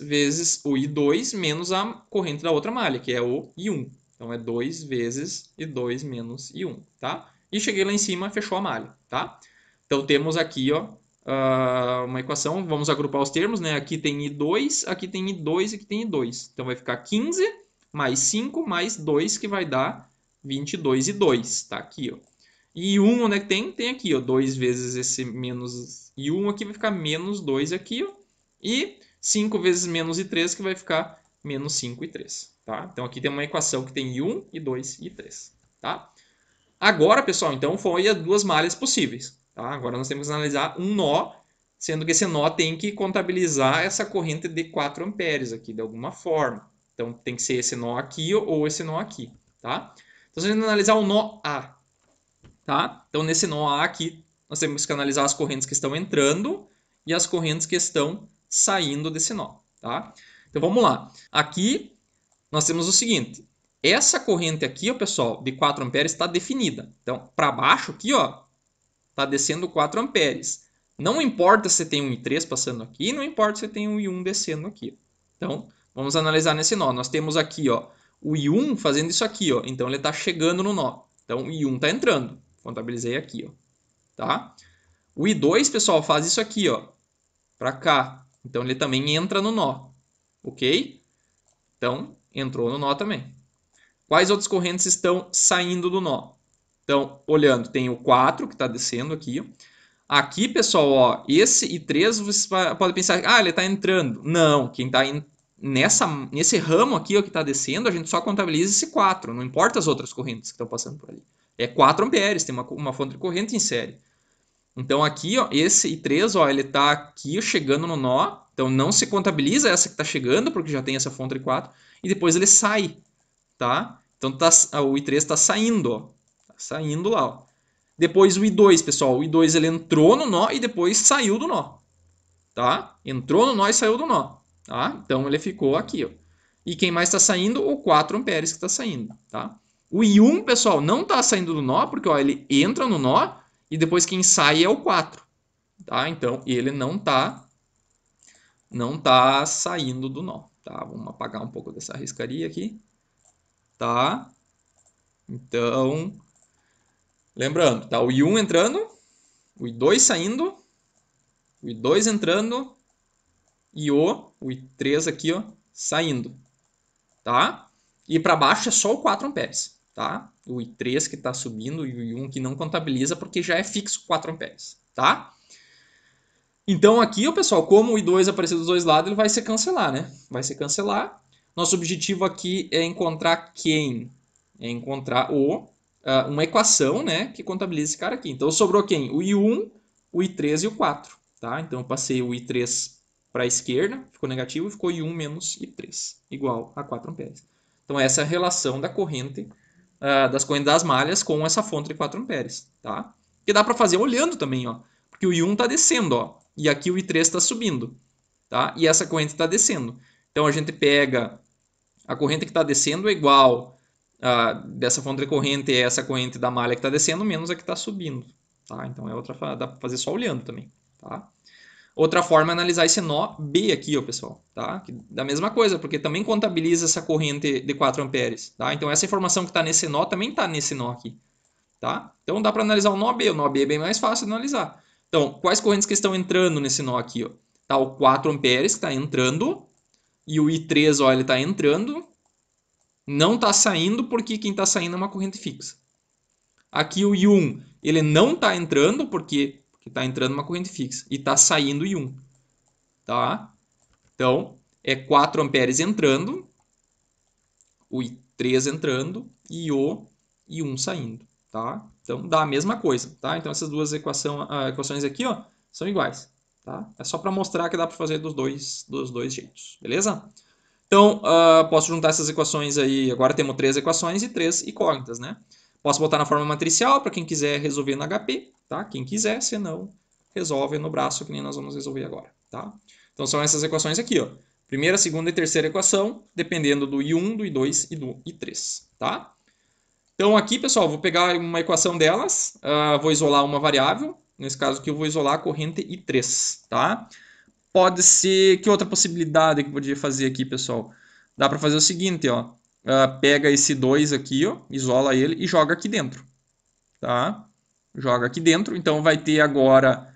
vezes o I2 menos a corrente da outra malha, que é o I1. Então, é 2 vezes I2 menos I1, tá? E cheguei lá em cima, fechou a malha, tá? Então, temos aqui, ó, uma equação, vamos agrupar os termos, né? Aqui tem I2, aqui tem I2 e aqui tem I2. Então, vai ficar 15 mais 5 mais 2, que vai dar 22 I2, tá? Aqui, ó. E I1, onde é que tem? Tem aqui, ó, 2 vezes esse menos I1 aqui vai ficar menos 2 aqui, ó. E 5 vezes menos I3, que vai ficar menos 5 I3, tá? Então, aqui tem uma equação que tem I1, I2 e I3, tá? Agora, pessoal, então, foi as duas malhas possíveis, tá? Agora, nós temos que analisar um nó, sendo que esse nó tem que contabilizar essa corrente de 4 amperes aqui, de alguma forma. Então, tem que ser esse nó aqui ou esse nó aqui, tá? Então, se a gente analisar o nó A, tá? Então, nesse nó A aqui, nós temos que analisar as correntes que estão entrando e as correntes que estão saindo desse nó, tá? Então, vamos lá. Aqui, nós temos o seguinte. Essa corrente aqui, ó, pessoal, de 4 amperes está definida. Então, para baixo aqui, ó, está descendo 4 amperes. Não importa se tem um I3 passando aqui, não importa se tem um I1 descendo aqui. Então, vamos analisar nesse nó. Nós temos aqui, ó, o I1 fazendo isso aqui, ó. Então, ele está chegando no nó. Então, o I1 está entrando. Contabilizei aqui, ó. Tá? O I2, pessoal, faz isso aqui, ó, para cá. Então, ele também entra no nó. Ok? Então, entrou no nó também. Quais outras correntes estão saindo do nó? Então, olhando, tem o 4 que está descendo aqui. Aqui, pessoal, ó, esse I3, você pode pensar, ah, ele está entrando. Não, quem está nesse ramo aqui ó, que está descendo, a gente só contabiliza esse 4, não importa as outras correntes que estão passando por ali. É 4 amperes, tem uma fonte de corrente em série. Então, aqui, ó, esse I3, ó, ele está aqui chegando no nó, então não se contabiliza essa que está chegando, porque já tem essa fonte de 4, e depois ele sai, tá? Então, o I3 está saindo, ó, tá saindo lá, ó. Depois o I2, pessoal, o I2 ele entrou no nó e depois saiu do nó, tá? Entrou no nó e saiu do nó, tá? Então, ele ficou aqui, ó. E quem mais está saindo? O 4 amperes que está saindo, tá? O I1, pessoal, não está saindo do nó, porque ó, ele entra no nó e depois quem sai é o 4, tá? Então, ele não tá saindo do nó, tá? Vamos apagar um pouco dessa riscaria aqui, tá? Então, lembrando, tá? O I1 entrando, o I2 saindo, o I2 entrando e o I3 aqui, ó, saindo, tá? E para baixo é só o 4 amperes, tá? O I3 que está subindo e o I1 que não contabiliza porque já é fixo 4 amperes, tá? Então aqui, ó, pessoal, como o I2 apareceu dos dois lados, ele vai se cancelar, né? Vai se cancelar. Nosso objetivo aqui é encontrar quem? É encontrar uma equação, né, que contabiliza esse cara aqui. Então sobrou quem? O I1, o I3 e o 4, tá? Então eu passei o I3 para a esquerda, ficou negativo, e ficou I1 menos I3, igual a 4 amperes. Então essa é a relação da corrente, das correntes das malhas com essa fonte de 4 amperes, tá? Que dá para fazer olhando também, ó. Porque o I1 está descendo, ó. E aqui o I3 está subindo, tá? E essa corrente está descendo. Então a gente pega a corrente que está descendo é igual dessa fonte de corrente é essa corrente da malha que está descendo menos a que está subindo, tá? Então é outra, dá para fazer só olhando também, tá? Outra forma é analisar esse nó B aqui, ó, pessoal, tá? Que, da mesma coisa, porque também contabiliza essa corrente de 4 amperes, tá? Então essa informação que está nesse nó também está nesse nó aqui, tá? Então dá para analisar o nó B é bem mais fácil de analisar. Então, quais correntes que estão entrando nesse nó aqui, ó? Tá o 4 amperes que está entrando e o I3, ó, ele está entrando, não está saindo porque quem está saindo é uma corrente fixa. Aqui o I1, ele não está entrando porque está entrando uma corrente fixa e está saindo o I1, tá? Então, é 4 amperes entrando, o I3 entrando e o I1 saindo, tá? Então, dá a mesma coisa, tá? Então, essas duas equações aqui, ó, são iguais, tá? É só para mostrar que dá para fazer dos dois jeitos, beleza? Então, posso juntar essas equações aí, agora temos 3 equações e 3 incógnitas, né? Posso botar na forma matricial para quem quiser resolver no HP, tá? Quem quiser, se não, resolve no braço, que nem nós vamos resolver agora, tá? Então, são essas equações aqui, ó. Primeira, segunda e terceira equação, dependendo do I1, do I2 e do I3, tá? Então, aqui, pessoal, vou pegar uma equação delas, vou isolar uma variável, Nesse caso aqui eu vou isolar a corrente I3, tá? Pode ser... Que outra possibilidade que eu podia fazer aqui, pessoal? Dá para fazer o seguinte, ó. Pega esse 2 aqui, ó, isola ele e joga aqui dentro, tá? Joga aqui dentro, então vai ter agora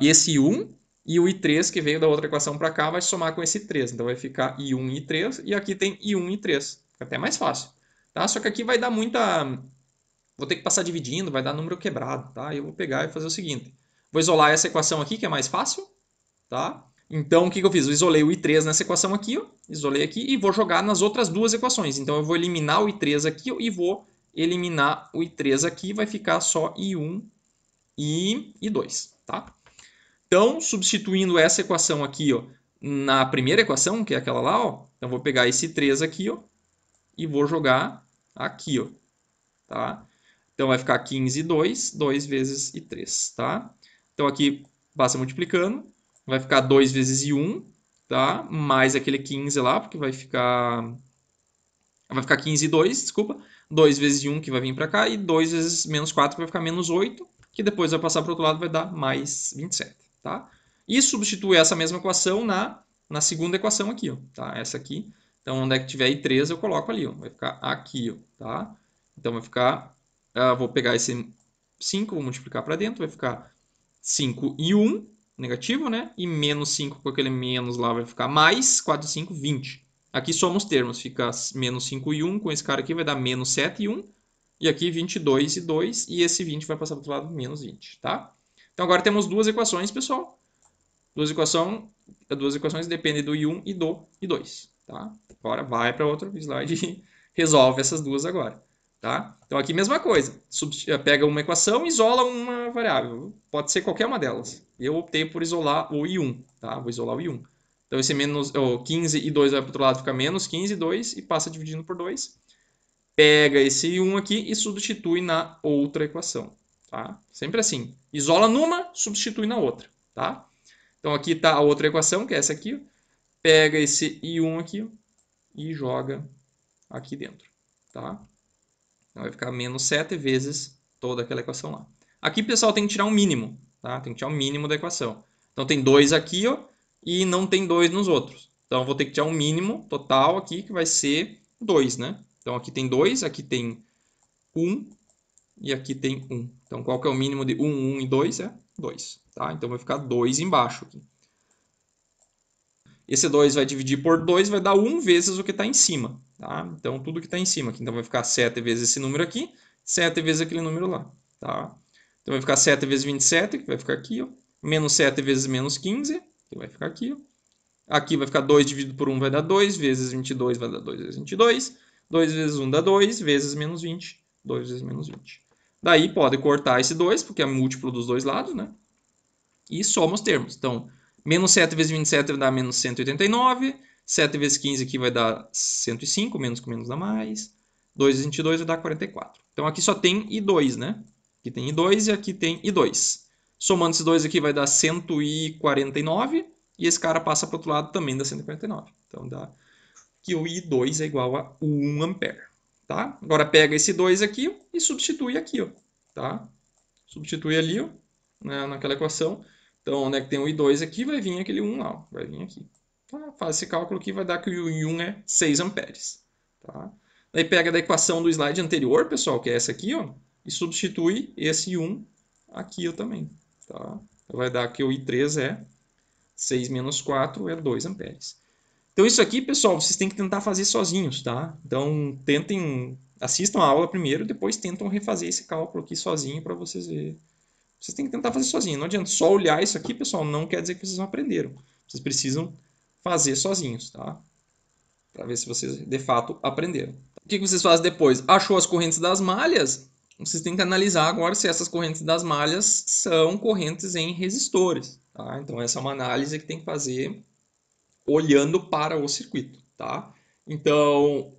esse I1 e o I3 que veio da outra equação para cá vai somar com esse 3. Então vai ficar I1 e I3 e aqui tem I1 e I3. Fica até mais fácil, tá? Só que aqui vai dar muita... Vou ter que passar dividindo, vai dar número quebrado, tá? Eu vou pegar e fazer o seguinte. Vou isolar essa equação aqui, que é mais fácil, tá? Então, o que eu fiz? Eu isolei o I3 nessa equação aqui, ó. Isolei aqui e vou jogar nas outras duas equações. Então, eu vou eliminar o I3 aqui ó, e vou eliminar o I3 aqui. Vai ficar só I1 e I2, tá? Então, substituindo essa equação aqui, ó, na primeira equação, que é aquela lá, ó. Então, vou pegar esse 3 aqui, ó, e vou jogar aqui, ó, tá? Então, vai ficar 15 e 2, 2 vezes I3, tá? Então, aqui passa multiplicando. Vai ficar 2 vezes I1, tá? Mais aquele 15 lá, porque vai ficar 15 e 2, desculpa. 2 vezes I1 que vai vir para cá e 2 vezes menos 4 que vai ficar menos 8, que depois vai passar para o outro lado vai dar mais 27, tá? E substitui essa mesma equação na segunda equação aqui, ó, tá? Essa aqui. Então, onde é que tiver I3, eu coloco ali, ó. Vai ficar aqui, ó, tá? Então, vai ficar... vou pegar esse 5, vou multiplicar para dentro, vai ficar 5 e 1, negativo, né? E menos 5 com aquele menos lá vai ficar mais 4 e 5, 20. Aqui somos termos, fica menos 5 e 1, com esse cara aqui vai dar menos 7 e 1. E aqui 22 e 2, e esse 20 vai passar para o outro lado, menos 20, tá? Então agora temos duas equações, pessoal. Duas equações dependem do I1 e do I2, tá? Agora vai para outro slide e resolve essas duas agora. Tá? Então aqui mesma coisa, pega uma equação e isola uma variável, pode ser qualquer uma delas. Eu optei por isolar o I1, tá? Vou isolar o I1. Então esse menos 15 e 2 vai para o outro lado, fica menos 15 e 2 e passa dividindo por 2. Pega esse I1 aqui e substitui na outra equação, tá? Sempre assim, isola numa, substitui na outra, tá? Então aqui está a outra equação, que é essa aqui, ó. Pega esse I1 aqui ó, e joga aqui dentro, tá? Então vai ficar menos 7 vezes toda aquela equação lá. Aqui, pessoal, tem que tirar um mínimo, tá? Tem que tirar um mínimo da equação. Então tem 2 aqui, ó, e não tem 2 nos outros. Então eu vou ter que tirar um mínimo total aqui, que vai ser 2, né? Então aqui tem 2, aqui tem 1 e aqui tem 1. Então qual que é o mínimo de 1, 1 e 2? É 2, tá? Então vai ficar 2 embaixo aqui. Esse 2 vai dividir por 2, vai dar 1 vezes o que está em cima. Tá? Então, tudo que está em cima aqui. Então, vai ficar 7 vezes esse número aqui, 7 vezes aquele número lá. Tá? Então, vai ficar 7 vezes 27, que vai ficar aqui. Ó. Menos 7 vezes menos 15, que vai ficar aqui. Ó. Aqui vai ficar 2 dividido por 1 vai dar 2, vezes 22 vai dar 2 vezes 22. 2 vezes 1 dá 2, vezes menos 20. 2 vezes menos 20. Daí, pode cortar esse 2, porque é múltiplo dos dois lados, né? E soma os termos. Então, menos 7 vezes 27 vai dar menos 189. 7 vezes 15 aqui vai dar 105. Menos com menos dá mais. 2 vezes 22 vai dar 44. Então, aqui só tem I2, né? Aqui tem I2 e aqui tem I2. Somando esses dois aqui vai dar 149. E esse cara passa para o outro lado também dá 149. Então, dá que o I2 é igual a 1 ampere. Tá? Agora, pega esse 2 aqui ó, e substitui aqui. Ó, tá? Substitui ali ó, naquela equação. Então, onde é que tem o I2 aqui, vai vir aquele 1 lá, vai vir aqui. Tá? Faz esse cálculo aqui, vai dar que o I1 é 6 amperes. Tá? Daí pega da equação do slide anterior, pessoal, que é essa aqui, ó, e substitui esse I1 aqui ó, também. Tá? Então, vai dar que o I3 é 6 menos 4 é 2 amperes. Então, isso aqui, pessoal, vocês têm que tentar fazer sozinhos, tá? Então, assistam a aula primeiro, depois tentam refazer esse cálculo aqui sozinho para vocês verem. Vocês têm que tentar fazer sozinho. Não adianta só olhar isso aqui, pessoal, não quer dizer que vocês não aprenderam. Vocês precisam fazer sozinhos, tá? Para ver se vocês de fato aprenderam. O que vocês fazem depois? Achou as correntes das malhas? Vocês têm que analisar agora se essas correntes das malhas são correntes em resistores, tá? Então essa é uma análise que tem que fazer olhando para o circuito, tá? Então,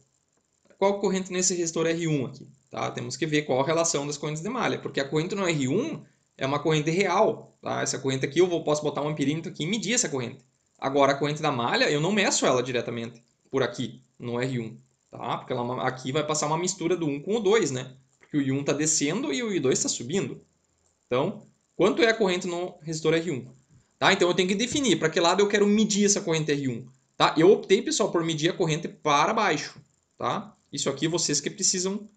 qual corrente nesse resistor R1 aqui? Tá? Temos que ver qual a relação das correntes de malha, porque a corrente no R1 é uma corrente real. Tá? Essa corrente aqui eu posso botar um amperímetro aqui e medir essa corrente. Agora a corrente da malha eu não meço ela diretamente por aqui no R1. Tá? Porque ela, aqui vai passar uma mistura do 1 com o 2, né? Porque o I1 está descendo e o I2 está subindo. Então, Quanto é a corrente no resistor R1? Tá? Então eu tenho que definir para que lado eu quero medir essa corrente R1. Tá? Eu optei, pessoal, por medir a corrente para baixo. Tá? Isso aqui vocês que precisam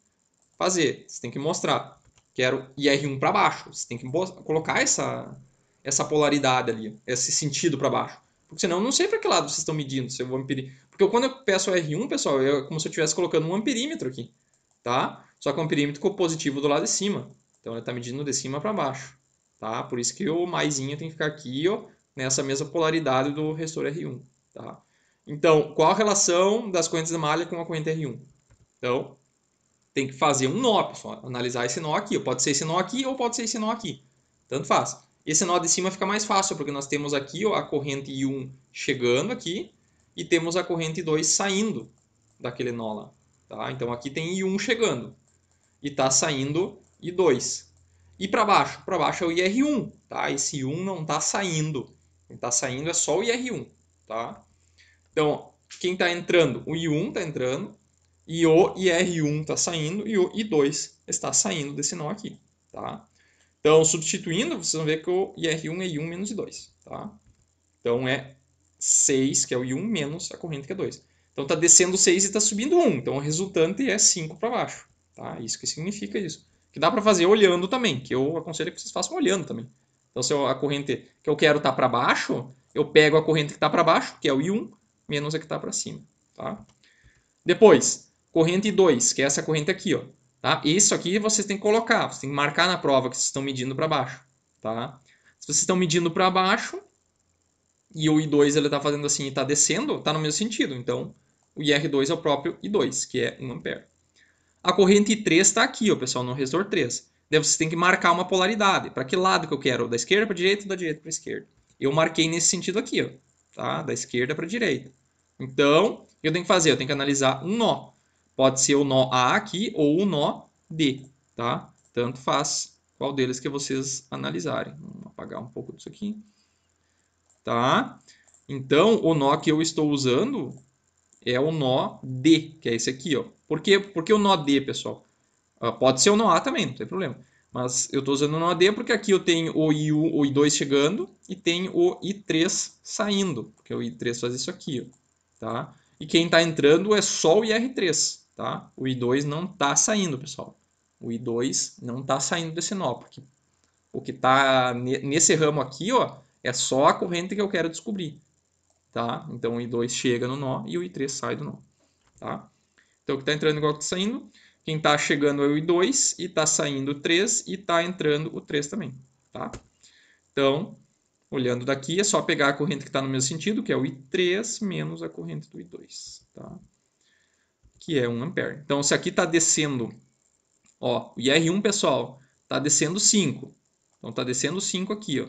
fazer. Você tem que mostrar. Quero IR1 para baixo. Você tem que colocar essa polaridade ali, esse sentido para baixo. Porque senão eu não sei para que lado vocês estão medindo. Se eu vou medir. Porque quando eu peço R1, pessoal, é como se eu estivesse colocando um amperímetro aqui. Tá? Só que o amperímetro com positivo do lado de cima. Então ele está medindo de cima para baixo. Tá? Por isso que o maisinho tem que ficar aqui, ó, nessa mesma polaridade do resistor R1. Tá? Então, qual a relação das correntes de malha com a corrente R1? Então, tem que fazer um nó, pessoal. Analisar esse nó aqui. Pode ser esse nó aqui ou pode ser esse nó aqui. Tanto faz. Esse nó de cima fica mais fácil, porque nós temos aqui ó, a corrente I1 chegando aqui e temos a corrente I2 saindo daquele nó lá. Tá? Então aqui tem I1 chegando e está saindo I2. E para baixo? Para baixo é o IR1. Tá? Esse I1 não está saindo. Quem está saindo é só o IR1. Tá? Então, quem está entrando? O I1 está entrando. E o IR1 está saindo e o I2 está saindo desse nó aqui. Tá? Então, substituindo, vocês vão ver que o IR1 é I1 menos I2. Tá? Então, é 6, que é o I1, menos a corrente que é 2. Então, está descendo 6 e está subindo 1. Então, o resultante é 5 para baixo. Tá? Isso que significa isso. Que dá para fazer olhando também, que eu aconselho que vocês façam olhando também. Então, se a corrente que eu quero está para baixo, eu pego a corrente que está para baixo, que é o I1, menos a que está para cima. Tá? Depois, corrente 2, que é essa corrente aqui, ó. Tá? Isso aqui vocês têm que colocar, vocês têm que marcar na prova que vocês estão medindo para baixo. Tá? Se vocês estão medindo para baixo e o I2 ele está fazendo assim e está descendo, está no mesmo sentido. Então, o IR2 é o próprio I2, que é 1 ampere. A corrente I3 está aqui, ó, pessoal, no resistor 3. Daí vocês têm que marcar uma polaridade. Para que lado que eu quero? Da esquerda para a direita ou da direita para a esquerda? Eu marquei nesse sentido aqui, ó, tá? Da esquerda para a direita. Então, o que eu tenho que fazer? Eu tenho que analisar um nó. Pode ser o nó A aqui ou o nó D, tá? Tanto faz qual deles que vocês analisarem. Vamos apagar um pouco disso aqui. Tá? Então, o nó que eu estou usando é o nó D, que é esse aqui, ó. Por que o nó D, pessoal? Pode ser o nó A também, não tem problema. Mas eu estou usando o nó D porque aqui eu tenho o I1, o I2 chegando e tenho o I3 saindo, porque o I3 faz isso aqui, ó, tá? E quem está entrando é só o IR3, tá? O I2 não está saindo, pessoal. O I2 não está saindo desse nó, porque o que está nesse ramo aqui, ó, é só a corrente que eu quero descobrir, tá? Então o I2 chega no nó e o I3 sai do nó, tá? Então o que está entrando igual que está saindo. Quem está chegando é o I2 e está saindo o 3 e está entrando o 3 também, tá? Então, olhando daqui, é só pegar a corrente que está no mesmo sentido, que é o I3 menos a corrente do I2, tá? Que é 1 ampere. Então, se aqui está descendo, ó, o IR1, pessoal, está descendo 5. Então, está descendo 5 aqui, ó.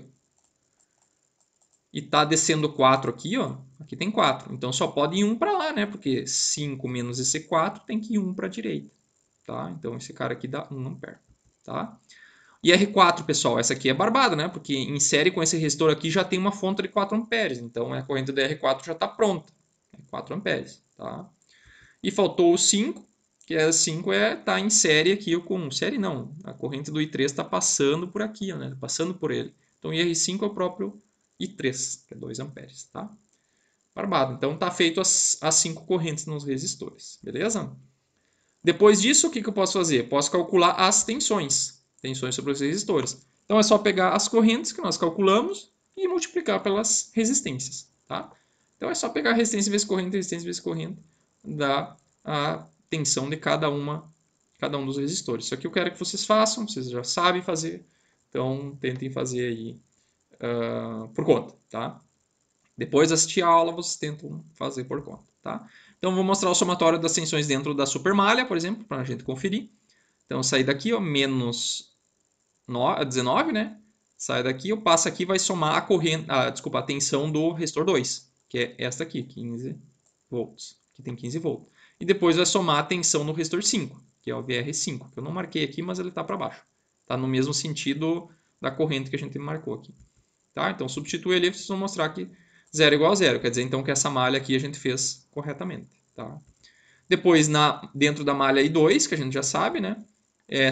E está descendo 4 aqui, ó. Aqui tem 4. Então, só pode ir 1 para lá, né? Porque 5 menos esse 4 tem que ir 1 para a direita. Tá? Então, esse cara aqui dá 1 ampere. Tá? E R4, pessoal, essa aqui é barbada, né? Porque em série com esse resistor aqui já tem uma fonte de 4 amperes. Então, a corrente do R4 já está pronta. 4 amperes. Tá? E faltou o 5, que é 5 tá em série aqui com... Série não, a corrente do I3 está passando por aqui, né? Passando por ele. Então, o IR5 é o próprio I3, que é 2 amperes. Tá? Barbado. Então, está feito as 5 correntes nos resistores. Beleza? Depois disso, o que eu posso fazer? Posso calcular as tensões sobre os resistores. Então é só pegar as correntes que nós calculamos e multiplicar pelas resistências. Tá? Então é só pegar a resistência vezes corrente, dá a tensão de cada um dos resistores. Isso aqui eu quero que vocês façam, vocês já sabem fazer, então tentem fazer aí por conta. Tá? Depois de assistir a aula, vocês tentam fazer por conta. Tá? Então, vou mostrar o somatório das tensões dentro da supermalha, por exemplo, para a gente conferir. Então, sair daqui, ó, menos 19, né? Sai daqui, eu passo aqui, vai somar a corrente, desculpa, a tensão do resistor 2, que é esta aqui, 15 volts. Aqui tem 15 volts. E depois vai somar a tensão no resistor 5, que é o VR5, que eu não marquei aqui, mas ele está para baixo. Está no mesmo sentido da corrente que a gente marcou aqui. Tá? Então, substitui ali, vocês vão mostrar que 0 igual a 0. Quer dizer, então, que essa malha aqui a gente fez corretamente. Tá? Depois, dentro da malha I2, que a gente já sabe, né?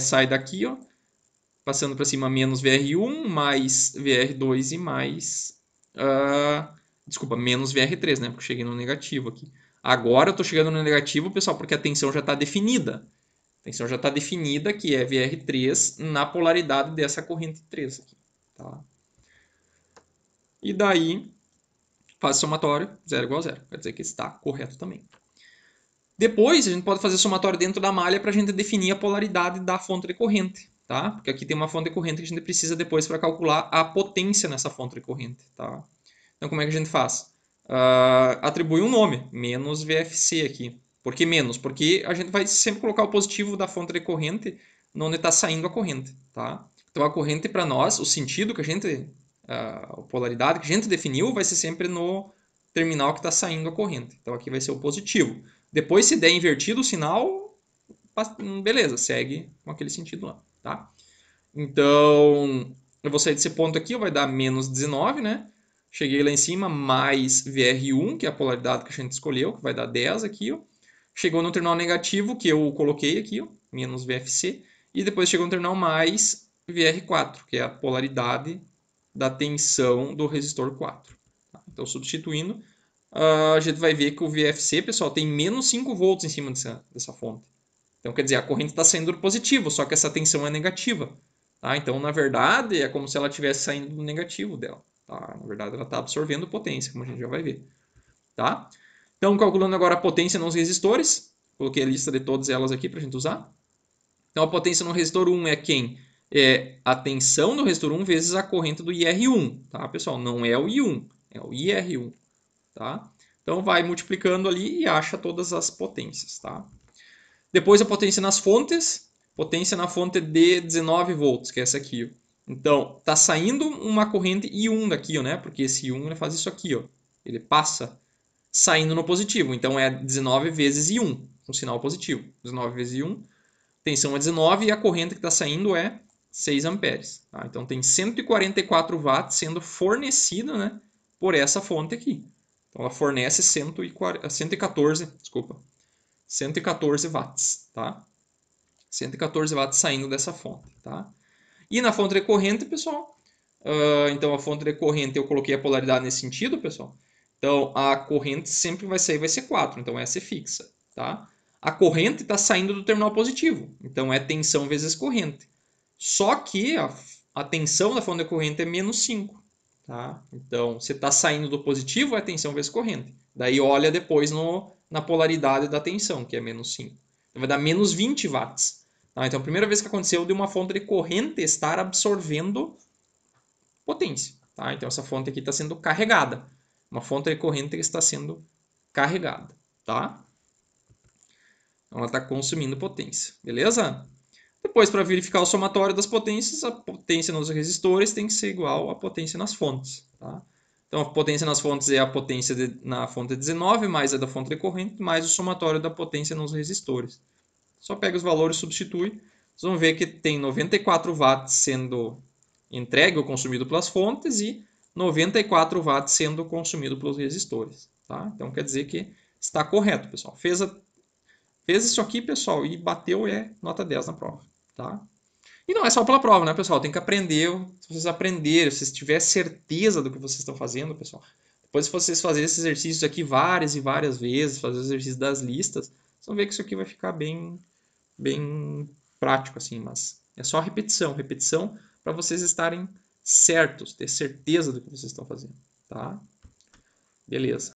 Sai daqui, ó. passando para cima menos VR1 mais VR2 e mais... desculpa, menos VR3, né? Porque eu cheguei no negativo aqui. Agora eu estou chegando no negativo, pessoal, porque a tensão já está definida. A tensão já está definida, que é VR3 na polaridade dessa corrente 3 aqui. Tá? E daí, faz somatório, 0 igual a 0. Quer dizer que está correto também. Depois, a gente pode fazer somatório dentro da malha para a gente definir a polaridade da fonte de corrente. Tá? Porque aqui tem uma fonte de corrente que a gente precisa depois para calcular a potência nessa fonte de corrente. Tá? Então, como é que a gente faz? Atribui um nome, menos VFC aqui. Por que menos? Porque a gente vai sempre colocar o positivo da fonte de corrente onde está saindo a corrente. Tá? Então, a corrente para nós, o sentido que a gente... a polaridade que a gente definiu vai ser sempre no terminal que está saindo a corrente. Então, aqui vai ser o positivo. Depois, se der invertido o sinal, beleza, segue com aquele sentido lá. Tá? Então, eu vou sair desse ponto aqui, vai dar menos 19, né? Cheguei lá em cima, mais VR1, que é a polaridade que a gente escolheu, que vai dar 10 aqui, ó. Chegou no terminal negativo, que eu coloquei aqui, ó, menos VFC. E depois chegou no terminal mais VR4, que é a polaridade da tensão do resistor 4. Então, substituindo, a gente vai ver que o VFC, pessoal, tem menos 5 volts em cima dessa fonte. Então, quer dizer, a corrente está saindo do positivo, só que essa tensão é negativa. Tá? Então, na verdade, é como se ela estivesse saindo do negativo dela. Tá? Na verdade, ela está absorvendo potência, como a gente já vai ver. Tá? Então, calculando agora a potência nos resistores. Coloquei a lista de todas elas aqui para a gente usar. Então, a potência no resistor 1 é quem? É a tensão do resistor 1 vezes a corrente do IR1. Tá, pessoal? Não é o I1, é o IR1. Tá? Então, vai multiplicando ali e acha todas as potências. Tá? Depois, a potência nas fontes. Potência na fonte de 19 volts, que é essa aqui. Ó. Então, está saindo uma corrente I1 daqui, ó, né? Porque esse I1 ele faz isso aqui. Ó. Ele passa saindo no positivo. Então, é 19 vezes I1, um sinal positivo. 19 vezes I1. Tensão é 19 e a corrente que está saindo é 6 amperes. Tá? Então, tem 144 watts sendo fornecida, né, por essa fonte aqui. Então, ela fornece 114 watts. Tá? 114 watts saindo dessa fonte. Tá? E na fonte recorrente, pessoal, então a fonte recorrente eu coloquei a polaridade nesse sentido, pessoal. Então, a corrente sempre vai ser 4, então essa é fixa. Tá? A corrente está saindo do terminal positivo, então é tensão vezes corrente. Só que a tensão da fonte de corrente é menos 5. Tá? Então, você está saindo do positivo, é tensão vezes corrente. Daí olha depois na polaridade da tensão, que é menos 5. Então, vai dar menos 20 watts. Tá? Então, a primeira vez que aconteceu de uma fonte de corrente estar absorvendo potência. Tá? Então, essa fonte aqui está sendo carregada. Uma fonte de corrente que está sendo carregada. Tá? Então, ela está consumindo potência. Beleza? Depois, para verificar o somatório das potências, a potência nos resistores tem que ser igual à potência nas fontes. Tá? Então, a potência nas fontes é a potência na fonte 19, mais a da fonte de corrente, mais o somatório da potência nos resistores. Só pega os valores e substitui. Vocês vão ver que tem 94 watts sendo entregue ou consumido pelas fontes e 94 watts sendo consumido pelos resistores. Tá? Então, quer dizer que está correto, pessoal. Fez isso aqui, pessoal, e bateu nota 10 na prova. Tá? E não é só pela prova, né, pessoal? Tem que aprender. Se vocês aprenderem, se vocês tiverem certeza do que vocês estão fazendo, pessoal. Depois, se vocês fazerem esses exercícios aqui várias e várias vezes, fazer os exercícios das listas, vocês vão ver que isso aqui vai ficar bem prático, assim. Mas é só repetição, repetição, para vocês estarem certos, ter certeza do que vocês estão fazendo. Tá? Beleza.